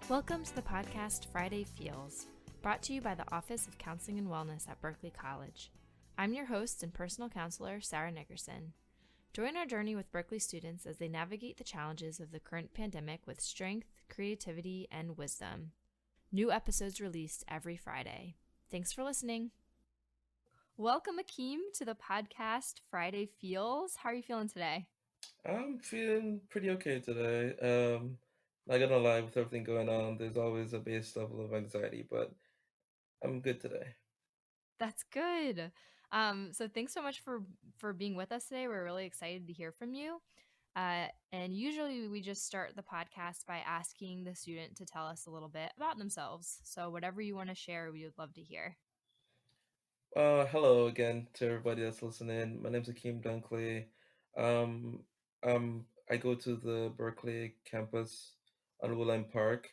Welcome to the podcast Friday Feels, brought to you by the Office of Counseling and Wellness at Berkeley College. I'm your host and personal counselor, Sarah Nickerson. Join our journey with Berkeley students as they navigate the challenges of the current pandemic with strength, creativity, and wisdom. New episodes released every Friday. Thanks for listening. Welcome, Akeem, to the podcast Friday Feels. How are you feeling today? I'm feeling pretty okay today. Not gonna lie, with everything going on, there's always a base level of anxiety, but I'm good today. That's good. So thanks so much for being with us today. We're really excited to hear from you. And usually we just start the podcast by asking the student to tell us a little bit about themselves. So whatever you want to share, we would love to hear. Hello again to everybody that's listening. My name's Akeem Dunkley. Um, I go to the Berkeley campus on Woodland Park.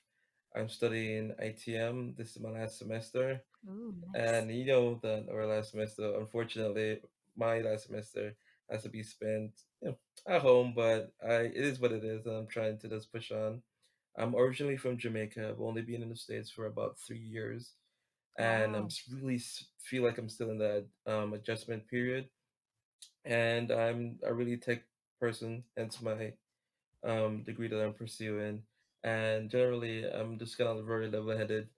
I'm studying ITM. This is my last semester. Ooh, nice. And you know that our last semester, unfortunately, my last semester has to be spent, you know, at home, but it is what it is, and I'm trying to just push on. I'm originally from Jamaica. I've only been in the States for about 3 years, and Wow. really feel like I'm still in that adjustment period. And I'm a really tech person, hence my degree that I'm pursuing. And generally, I'm just kind of very level-headed,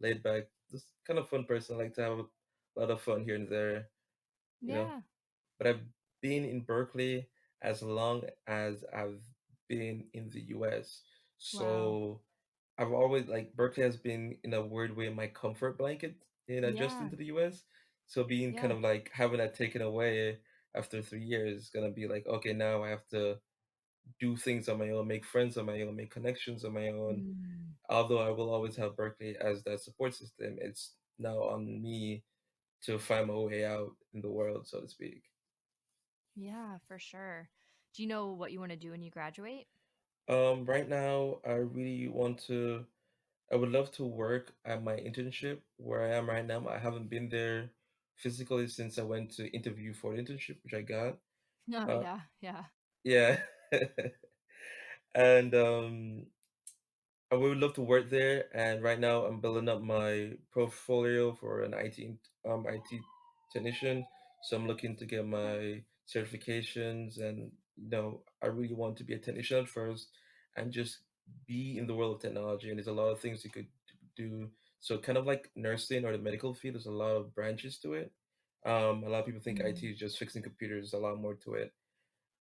laid back, just kind of fun person. I like to have a lot of fun here and there, you know. Yeah. But I've been in Berkeley as long as I've been in the US. Wow. So I've always like Berkeley has been in a weird way my comfort blanket in adjusting Yeah. to the US. So being kind Yeah. of like having that taken away after 3 years is gonna be like, okay, now I have to do things on my own, make friends on my own, make connections on my own. Mm, Although I will always have Berkeley as that support system, it's now on me to find my way out in the world, so to speak. yeah, for sure. Do you know what you want to do when you graduate? Right now, I would love to work at my internship where I am right now. I haven't been there physically since I went to interview for the internship, which I got. No, Uh, yeah, yeah, yeah. And I would love to work there, and right now I'm building up my portfolio for an IT technician. So I'm looking to get okay. my certifications, and I really want to be a technician at first, and just be in the world of technology. And there's a lot of things you could do. So kind of like nursing or the medical field, there's a lot of branches to it. A lot of people think IT Mm, is just fixing computers. There's a lot more to it,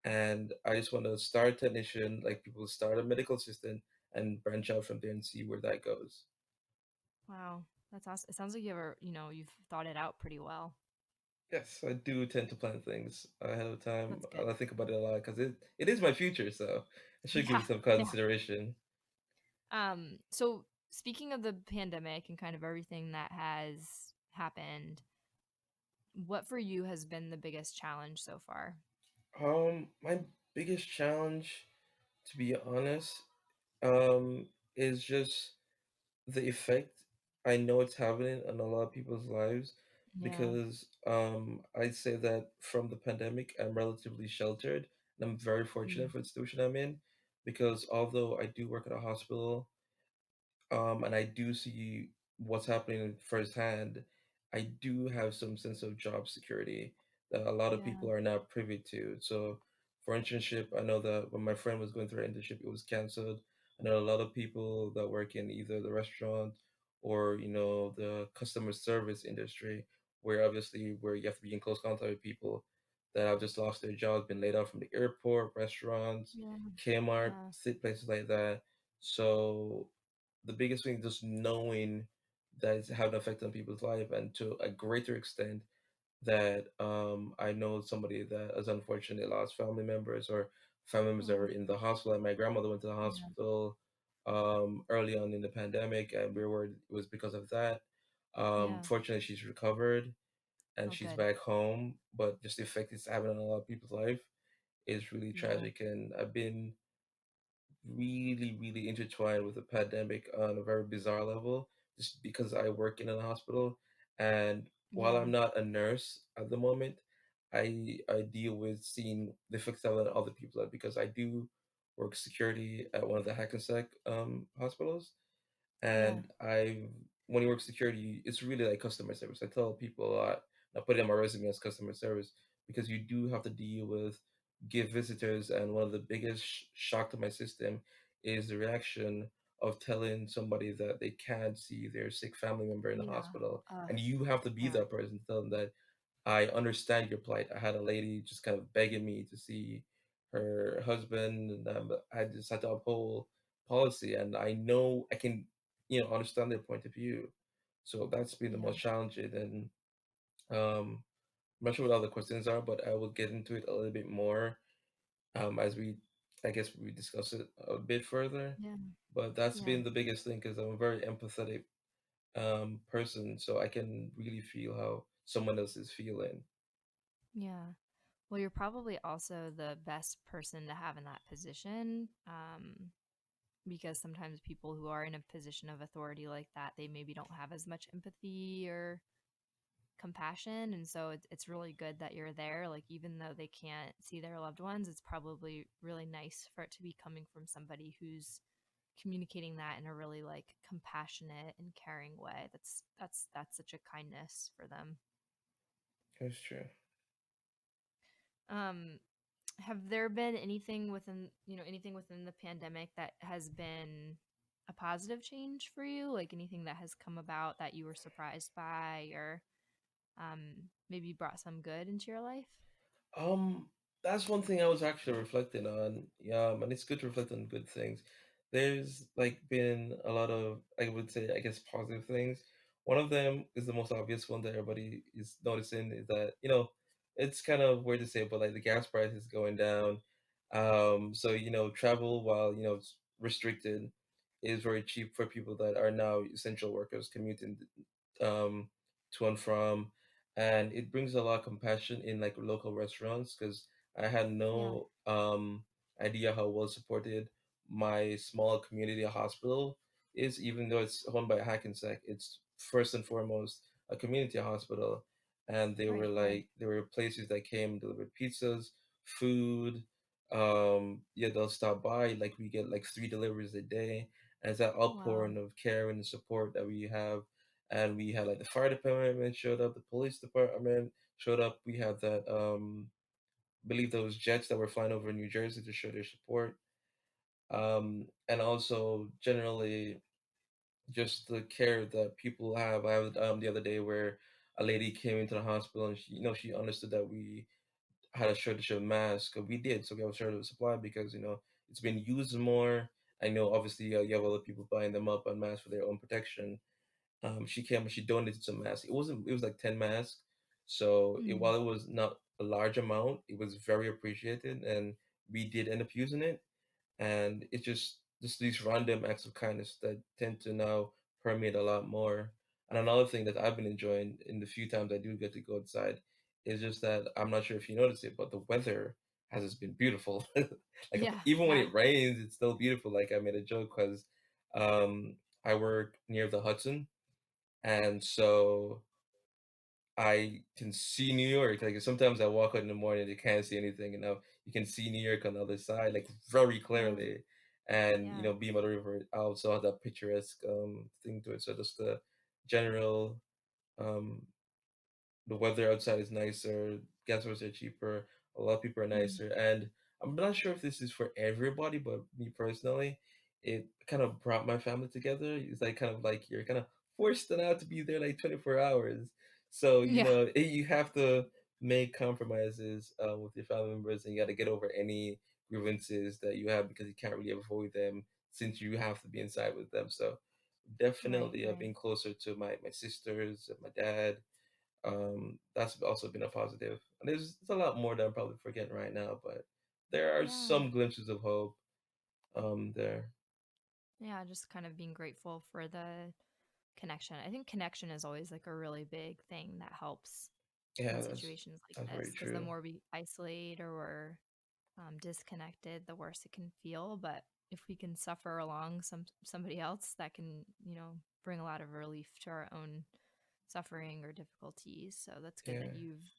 and I just want to start a technician, like people start a medical assistant, and branch out from there and see where that goes. wow, that's awesome. It sounds like you've thought it out pretty well. Yes, I do tend to plan things ahead of time. That's good. I think about it a lot because it is my future, so I should give Yeah, it some yeah. consideration. So speaking of the pandemic and kind of everything that has happened, what for you has been the biggest challenge so far? My biggest challenge, to be honest, um, is just the effect I know it's having on a lot of people's lives Yeah. because I'd say that from the pandemic, I'm relatively sheltered and I'm very fortunate Mm, for the situation I'm in because although I do work at a hospital, and I do see what's happening firsthand, I do have some sense of job security that a lot of yeah. people are not privy to. So, for internship, I know that when my friend was going through her internship, it was canceled. I know a lot of people that work in either the restaurant or the customer service industry, where you have to be in close contact with people that have just lost their jobs, been laid off from the airport, restaurants, Yeah. Kmart, Yeah. places like that. So the biggest thing just knowing that it's having an effect on people's life, and to a greater extent that I know somebody that has unfortunately lost family members or family members that Oh, are in the hospital. Like my grandmother went to the yeah. hospital early on in the pandemic, and we were worried it was because of that. Yeah. Fortunately, she's recovered and Oh, she's good. back home, but just the effect it's having on a lot of people's life is really Yeah. tragic. And I've been really, really intertwined with the pandemic on a very bizarre level, just because I work in a hospital. And while Yeah. I'm not a nurse at the moment, I deal with seeing the effects of it on other people because I do worked security at one of the Hackensack hospitals, Yeah. and I when you work security, it's really like customer service. I tell people a lot. I put it in my resume as customer service because you do have to deal with give visitors, and one of the biggest shock to my system is the reaction of telling somebody that they can't see their sick family member in the Yeah. hospital, Uh, and you have to be yeah. that person to tell them that I understand your plight. I had a lady just kind of begging me to see her husband, and I just had to uphold policy. And I know I can, understand their point of view. So that's been the Yeah. most challenging. And I'm not sure what other questions are, but I will get into it a little bit more as I guess, we discuss it a bit further. Yeah. But that's Yeah. been the biggest thing because I'm a very empathetic person, so I can really feel how someone else is feeling. Yeah. Well, you're probably also the best person to have in that position, because sometimes people who are in a position of authority like that, they maybe don't have as much empathy or compassion. And so it's really good that you're there. Like, even though they can't see their loved ones, it's probably really nice for it to be coming from somebody who's communicating that in a really like compassionate and caring way. That's such a kindness for them. That's true. Um, have there been anything within, anything within the pandemic that has been a positive change for you? Like anything that has come about that you were surprised by, or maybe brought some good into your life? Um, that's one thing I was actually reflecting on. Yeah, and it's good to reflect on good things. There's like been a lot of, I would say, I guess, positive things. One of them is the most obvious one that everybody is noticing is that, it's kind of weird to say, but like the gas price is going down. So, travel while, it's restricted is very cheap for people that are now essential workers commuting um to and from, and it brings a lot of compassion in like local restaurants because I had Yeah. no idea how well supported my small community hospital is, even though it's owned by Hackensack. It's first and foremost a community hospital, and Right. Right. there were places that came delivered pizzas, food. Yeah, they'll stop by. Like we get like 3 deliveries a day, and it's that Oh, wow. outpouring of care and support that we have. And we had like the fire department showed up, the police department showed up. We had that believe those jets that were flying over New Jersey to show their support. And also generally just the care that people have. I had the other day where a lady came into the hospital and she understood that we had a shortage of masks. We did, so we have a shortage of supply because it's been used more. I know obviously you have other people buying them up on masks for their own protection. She came and she donated some masks. It was like 10 masks. So Mm. while it was not a large amount, it was very appreciated, and we did end up using it. And it's just these random acts of kindness that tend to now permeate a lot more. And another thing that I've been enjoying in the few times I do get to go outside is just that I'm not sure if you noticed it, but the weather has just been beautiful. Like Yeah. even when Yeah. it rains, it's still beautiful. Like I made a joke because um, I work near the Hudson, and so I can see New York. Like sometimes I walk out in the morning, you can't see anything, and now you can see New York on the other side, like very Yeah. clearly. And Yeah. being by the river also has that picturesque thing to it. So just the general um the weather outside is nicer, gas prices are cheaper, a lot of people are Mm. nicer, and I'm not sure if this is for everybody, but me personally, it kind of brought my family together. It's like kind of like you're kind of forced now to be there like 24 hours. So, Yeah. you have to make compromises with your family members, and you got to get over any grievances that you have because you can't really avoid them since you have to be inside with them. So, Right. definitely Right. being closer to my sisters and my dad, that's also been a positive. And there's a lot more that I'm probably forgetting right now, but there are Yeah. some glimpses of hope there. Yeah. Just kind of being grateful for the connection. I think connection is always like a really big thing that helps Yeah, in that's situations like that's very this, because the true. more we isolate or we're disconnected, the worse it can feel. But if we can suffer along somebody else, that can, bring a lot of relief to our own suffering or difficulties. So that's good that Yeah. you've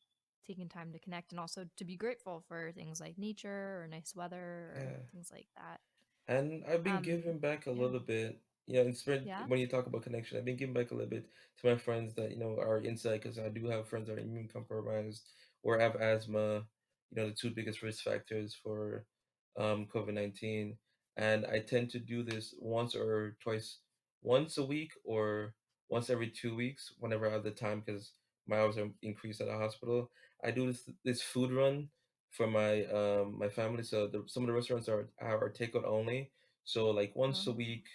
taking time to connect and also to be grateful for things like nature or nice weather or Yeah. things like that. And I've been Um, giving back a yeah, little bit. You know, yeah, when you talk about connection, I've been giving back a little bit to my friends that, are inside because I do have friends that are immune compromised or have asthma, the two biggest risk factors for COVID-19. And I tend to do this once or twice, once a week or once every 2 weeks whenever I have the time because my hours are increased at the hospital. I do this food run for my family. So some of the restaurants are takeout only. So like once a um, week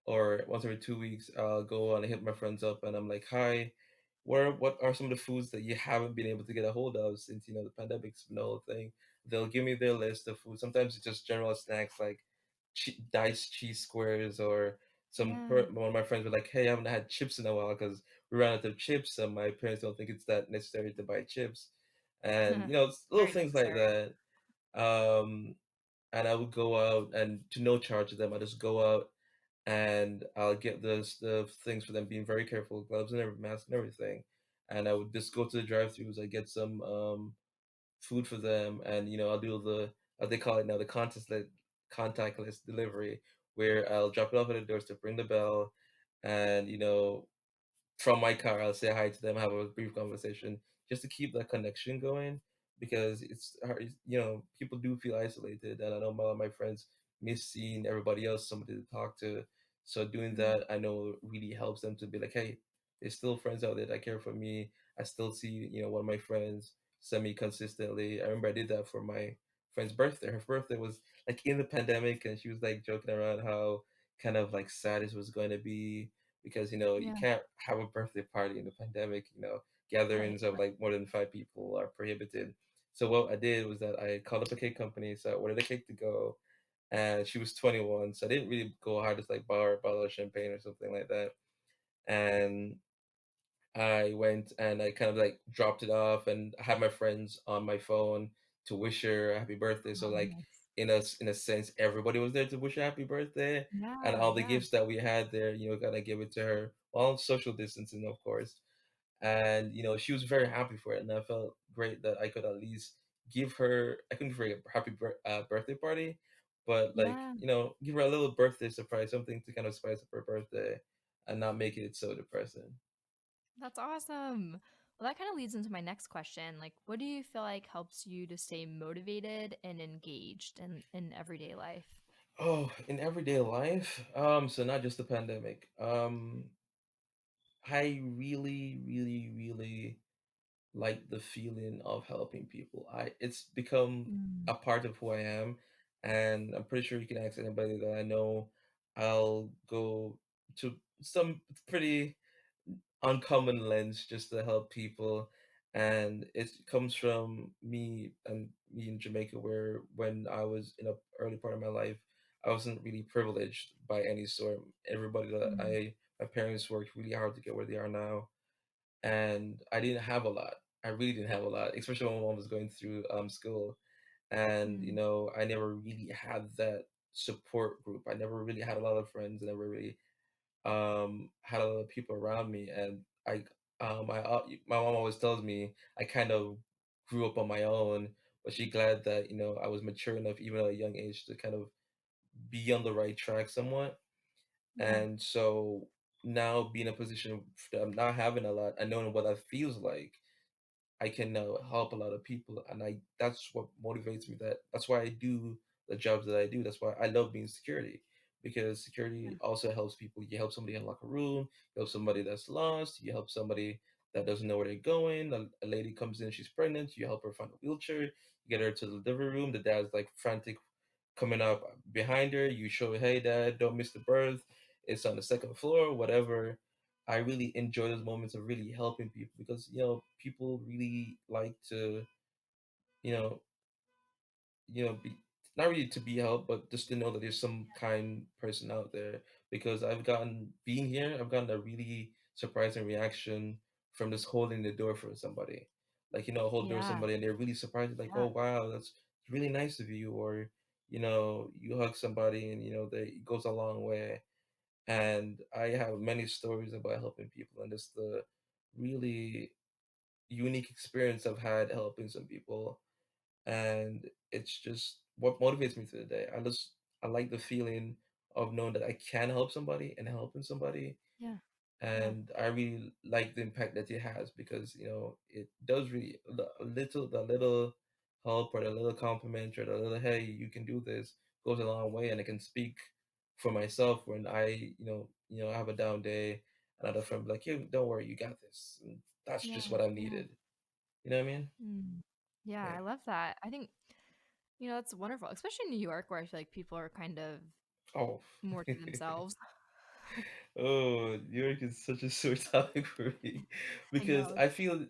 or once every 2 weeks, I'll go and hit my friends up and I'm like, hi, what are some of the foods that you haven't been able to get a hold of since the pandemic's been the whole thing? They'll give me their list of food. Sometimes it's just general snacks like diced cheese squares or yeah, one of my friends were like, hey, I haven't had chips in a while because we ran out of chips and my parents don't think it's that necessary to buy chips. And it's little very things like necessary. that. Um, and I would go out and to no charge to them, I just go out and I'll get the things for them, being very careful, gloves and mask and everything. And I would just go to the drive-throughs. I get some food for them, and I'll do the as they call it now, the contactless delivery, where I'll drop it off at the doorstep, ring the bell, and from my car, I'll say hi to them, have a brief conversation, just to keep that connection going. Because it's hard, people do feel isolated, and I know a lot of my friends miss seeing everybody else, somebody to talk to. So doing Mm, that, I know really helps them to be like, hey, there's still friends out there that care for me. I still see, one of my friends semi consistently. I remember I did that for my friend's birthday. Her birthday was like in the pandemic, and she was like joking around how kind of like sad it was going to be because you yeah, can't have a birthday party in the pandemic. right, Gatherings of right. like more than 5 people are prohibited. So what I did was that I called up a cake company, so I ordered a cake to go, and she was 21, so I didn't really go hard, just like buy her a bottle of champagne or something like that. And I went and I kind of like dropped it off, and I had my friends on my phone to wish her a happy birthday. So Oh, like nice. in a sense, everybody was there to wish her happy birthday, and Yeah, all the yeah, gifts that we had there, gotta give it to her while social distancing, of course. And she was very happy for it, and I felt great that I could at least give her. I couldn't give her a birthday party, but like yeah. give her a little birthday surprise, something to kind of spice up her birthday, and not make it so depressing. That's awesome. Well, that kind of leads into my next question. Like, what do you feel like helps you to stay motivated and engaged in everyday life? Oh, in everyday life, so not just the pandemic. I really, really, really like the feeling of helping people. It's become Mm, a part of who I am, and I'm pretty sure you can ask anybody that I know. I'll go to some pretty uncommon lens just to help people, and it comes from me in Jamaica, where when I was in a early part of my life, I wasn't really privileged by any sort. Everybody that mm, I my parents worked really hard to get where they are now, and I didn't have a lot. I really didn't have a lot, especially when my mom was going through school, and mm, I never really had that support group. I never really had a lot of friends. I never really had a lot of people around me, and my mom always tells me I kind of grew up on my own, but she glad that I was mature enough even at a young age to kind of be on the right track somewhat. yeah, And so now being in a position that I'm not having a lot, and knowing what that feels like, I can now help a lot of people, and I that's what motivates me. That's why I do the jobs that I do. That's why I love being security, because yeah, security also helps people. You help somebody unlock a room, you help somebody that's lost, you help somebody that doesn't know where they're going. A lady comes in, she's pregnant, you help her find a wheelchair, you get her to the delivery room. The dad's like frantic coming up behind her. You show, hey dad, don't miss the birth. It's on the second floor, whatever. I really enjoy those moments of really helping people because people really like to you know be not really to be helped, but just to know that there's some kind person out there. Because I've gotten a really surprising reaction from just holding the door for somebody. Like hold door yeah, somebody and they're really surprised, like, yeah, oh wow, that's really nice of you. Or you hug somebody and it goes a long way. And I have many stories about helping people, and just the really unique experience I've had helping some people, and it's just what motivates me through the day. I like the feeling of knowing that I can help somebody and helping somebody, Yeah. Yeah. and I really like the impact that it has because it does really the little help or the little compliment or the little hey you can do this goes a long way, and I can speak for myself when I have a down day, another friend be like, hey, don't worry, you got this, and that's Yeah. just what I Yeah. needed. You know what I mean? Mm. Yeah, Yeah. I love that. I think, that's wonderful, especially in New York where I feel like people are kind of Oh. more to themselves. Oh, New York is such a sore topic for me I because know. I feel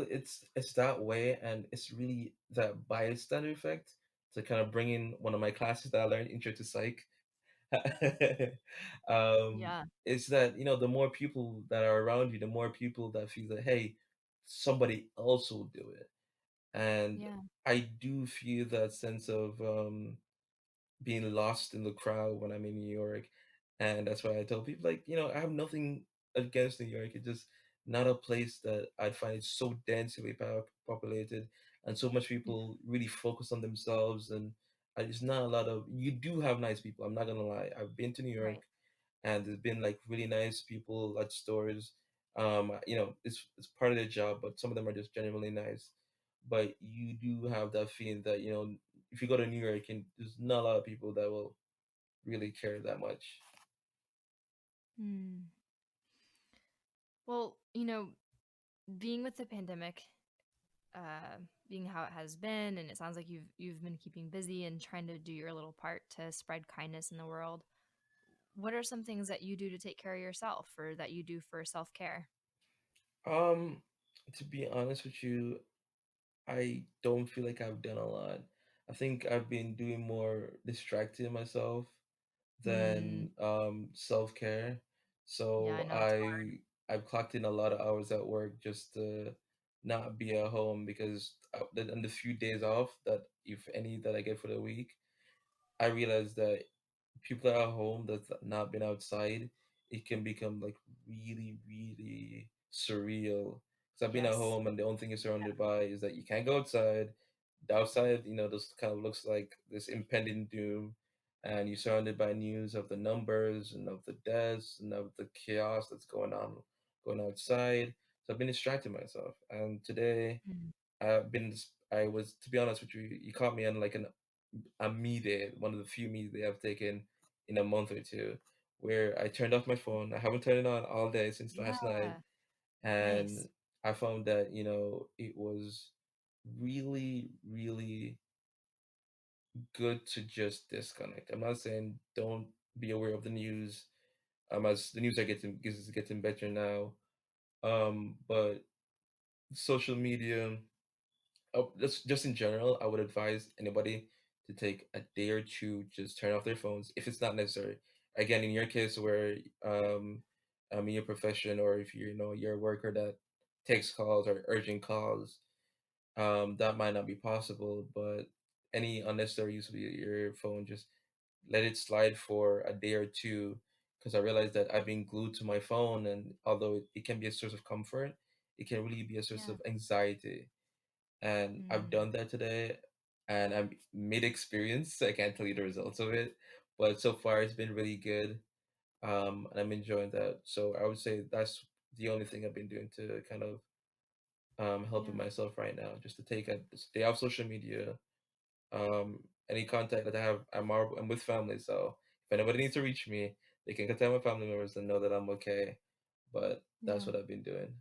it's that way, and it's really that bystander effect to kind of bring in one of my classes that I learned, Intro to Psych. um, Yeah. it's that the more people that are around you, the more people that feel that hey, somebody else will do it, and Yeah. I do feel that sense of being lost in the crowd when I'm in New York. And that's why I tell people, like, I have nothing against New York. It's just not a place that I'd find it so densely populated and so much Yeah. people really focus on themselves. And it's not a lot of, you do have nice people. I'm not going to lie. I've been to New York Right. and there's been like really nice people at stores. It's part of their job, but some of them are just genuinely nice. But you do have that feeling that if you go to New York, and there's not a lot of people that will really care that much. Hmm. Well, being with the pandemic, uh, being how it has been, and it sounds like you've been keeping busy and trying to do your little part to spread kindness in the world. What are some things that you do to take care of yourself or that you do for self-care? Um, to be honest with you, I don't feel like I've done a lot. I think I've been doing more distracting myself Mm, than self care. yeah, I So know it's hard. I've clocked in a lot of hours at work just to not be at home because on the few days off that if any that I get for the week, I realized that people that are at home that's not been outside, it can become like really, really surreal. Because I've been at Yes. home and the only thing you're surrounded by is that you can't go outside. The outside, this kind of looks like this impending doom, and you're surrounded by news of the numbers and of the deaths and of the chaos that's going outside. So I've been distracting myself, and today Mm, I was, to be honest with you, you caught me on like a me day, one of the few me day I've taken in a month or two, where I turned off my phone. I haven't turned it on all day since last night, yeah. and Nice. I found that it was really, really good to just disconnect. I'm not saying don't be aware of the news, as the news is getting better now, but social media. Just in general, I would advise anybody to take a day or two, just turn off their phones if it's not necessary. Again, in your case, where in your profession, or if you're a worker that takes calls or urgent calls, that might not be possible. But any unnecessary use of your phone, just let it slide for a day or two. Because I realized that I've been glued to my phone, and although it can be a source of comfort, it can really be a source Yeah. of anxiety, and I've Mm, done that today, and I'm mid experience, so I can't tell you the results of it, but so far it's been really good, and I'm enjoying that. So I would say that's the only thing I've been doing to kind of helping yeah. myself right now, just to take a stay off social media. Any contact that I have, I'm with family, so if anybody needs to reach me, they can contact my family members and know that I'm okay. But that's Yeah. what I've been doing.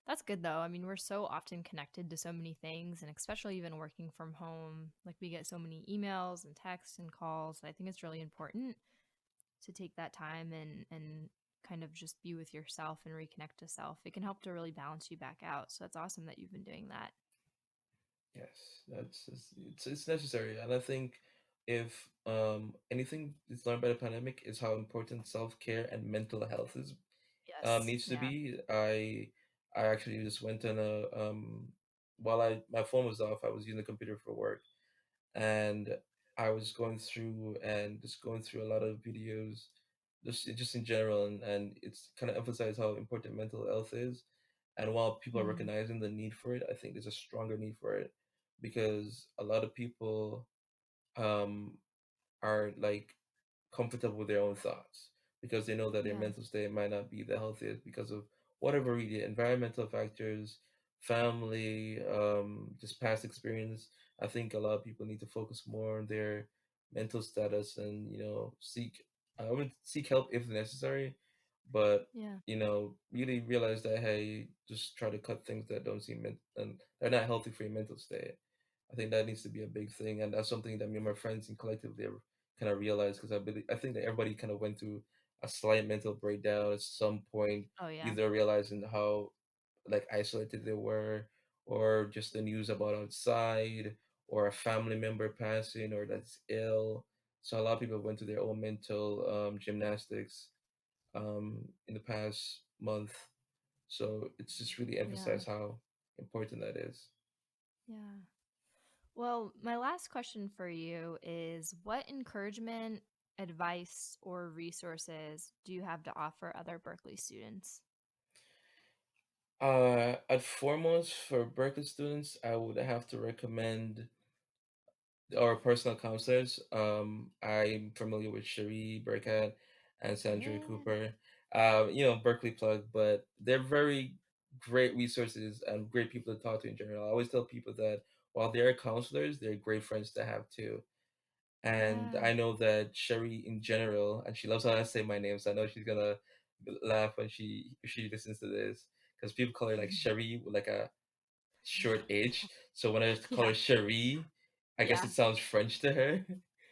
That's good though. I mean, we're so often connected to so many things, and especially even working from home, like we get so many emails and texts and calls. I think it's really important to take that time and kind of just be with yourself and reconnect to self. It can help to really balance you back out. So it's awesome that you've been doing that. Yes, it's necessary, and I think if anything is learned by the pandemic is how important self care and mental health is Yes. needs to Yeah. be. I actually just went on a while I my phone was off, I was using the computer for work, and I was going through a lot of videos, just in general, and it's kind of emphasized how important mental health is, And while people are Mm. recognizing the need for it, I think there's a stronger need for it because a lot of people um, are like comfortable with their own thoughts because they know that their Yeah. mental state might not be the healthiest because of whatever reason, environmental factors, family, just past experience. I think a lot of people need to focus more on their mental status and seek. I would seek help if necessary, but Yeah. really realize that hey, just try to cut things that don't seem and they're not healthy for your mental state. I think that needs to be a big thing, and that's something that me and my friends and collectively have kind of realized because I think that everybody kind of went through a slight mental breakdown at some point, Oh yeah. either realizing how like isolated they were, or just the news about outside, or a family member passing, or that's ill. So a lot of people went through their own mental gymnastics in the past month. So it's just really Yeah. emphasized how important that is. Yeah. Well, my last question for you is what encouragement, advice, or resources do you have to offer other Berkeley students? At foremost for Berkeley students, I would have to recommend our personal counselors. I'm familiar with Cherie Burkett and Sandra Yeah. Cooper. Berkeley plug, but they're very great resources and great people to talk to in general. I always tell people that while they're counselors, they're great friends to have too. And Yeah. I know that Cherie in general, and she loves how I say my name, so I know she's gonna laugh when she listens to this because people call her like Cherie with like a short H. So when I just call Yeah. her Cherie, I guess Yeah. it sounds French to her.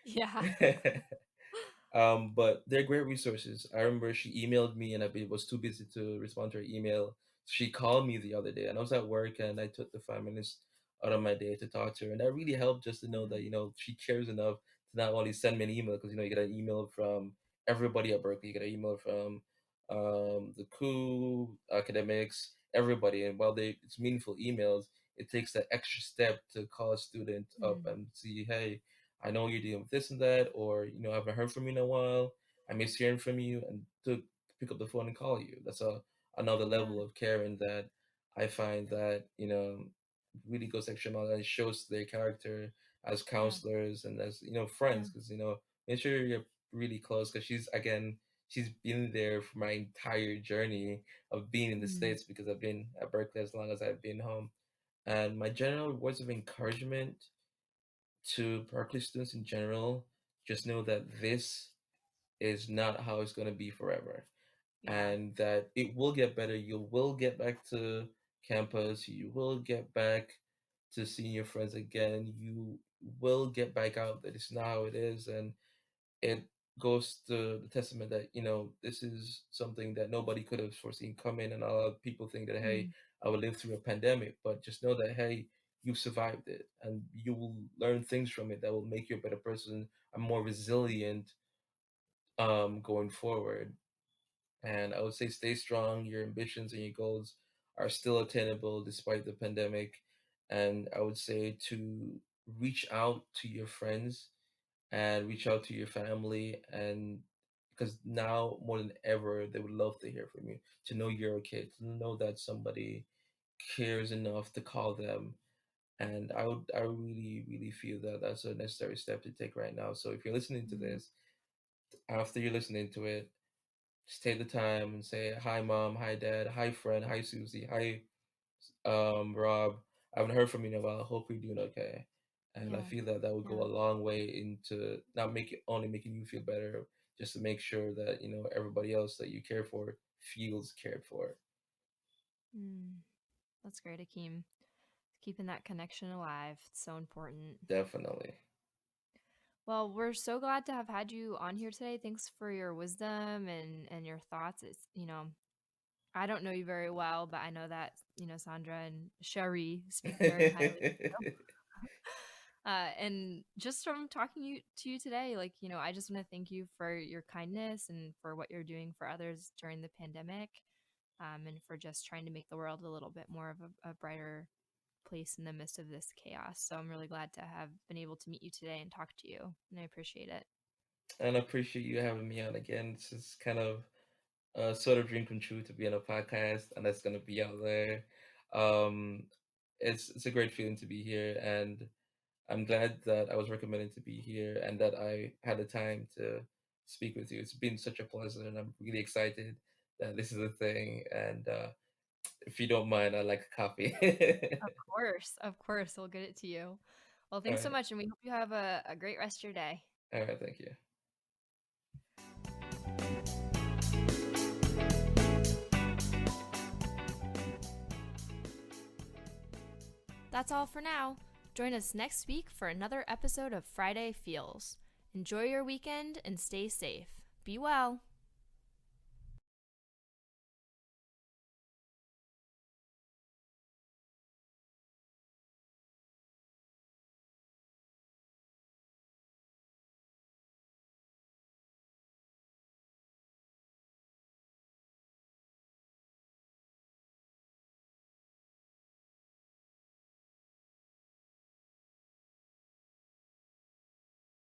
Yeah. But they're great resources. I remember she emailed me and was too busy to respond to her email. She called me the other day and I was at work and I took the 5 minutes out of my day to talk to her. And that really helped just to know that, she cares enough to not only send me an email, because, you get an email from everybody at Berkeley. You get an email from the crew, academics, everybody. And while it's meaningful emails, it takes that extra step to call a student up Mm. and see, hey, I know you're dealing with this and that, or I haven't heard from you in a while. I miss hearing from you, and to pick up the phone and call you. That's another Yeah. level of caring that I find that really goes extra mile and it shows their character as Yeah. counselors and as Yeah. friends, because make sure you're really close, because she's been there for my entire journey of being in the Mm. States, because I've been at Berkeley as long as I've been home. And my general words of encouragement to Berkeley students in general, just know that this is not how it's going to be forever, Yeah. and that it will get better. You will get back to campus. You will get back to seeing your friends again. You will get back out. That is not how it is. And it goes to the testament that this is something that nobody could have foreseen coming, and a lot of people think that hey, Mm. I will live through a pandemic, but just know that hey, you survived it and you will learn things from it that will make you a better person, a more resilient going forward. And I would say stay strong. Your ambitions and your goals are still attainable despite the pandemic. And I would say to reach out to your friends and reach out to your family, and because now more than ever they would love to hear from you, to know you're okay, to know that somebody cares enough to call them. And I really really feel that that's a necessary step to take right now. So if you're listening to Mm. this, after you're listening to it, just take the time and say hi mom, hi dad, hi friend, hi Susie, hi Rob. I haven't heard from you in a while. Hope you're doing okay. And I Yeah. feel that that would go Yeah. a long way into not making only making you feel better, just to make sure that everybody else that you care for feels cared for. Mm. That's great, Akeem. Keeping that connection alive. It's so important. Definitely. Well, we're so glad to have had you on here today. Thanks for your wisdom and your thoughts. It's, I don't know you very well, but I know that, Sandra and Sherry speak very highly of you. And just from talking to you today, like, I just want to thank you for your kindness and for what you're doing for others during the pandemic, and for just trying to make the world a little bit more of a brighter place in the midst of this chaos. So I'm really glad to have been able to meet you today and talk to you, and I appreciate it. And I appreciate you having me on again. This is kind of sort of dream come true to be on a podcast, and that's gonna be out there. Um, it's a great feeling to be here, and I'm glad that I was recommended to be here and that I had the time to speak with you. It's been such a pleasure, and I'm really excited that this is a thing. And if you don't mind, I'd like a coffee. Of course, we'll get it to you. Well, All thanks so right. much, and we hope you have a great rest of your day. All right. Thank you. That's all for now. Join us next week for another episode of Friday Feels. Enjoy your weekend and stay safe. Be well.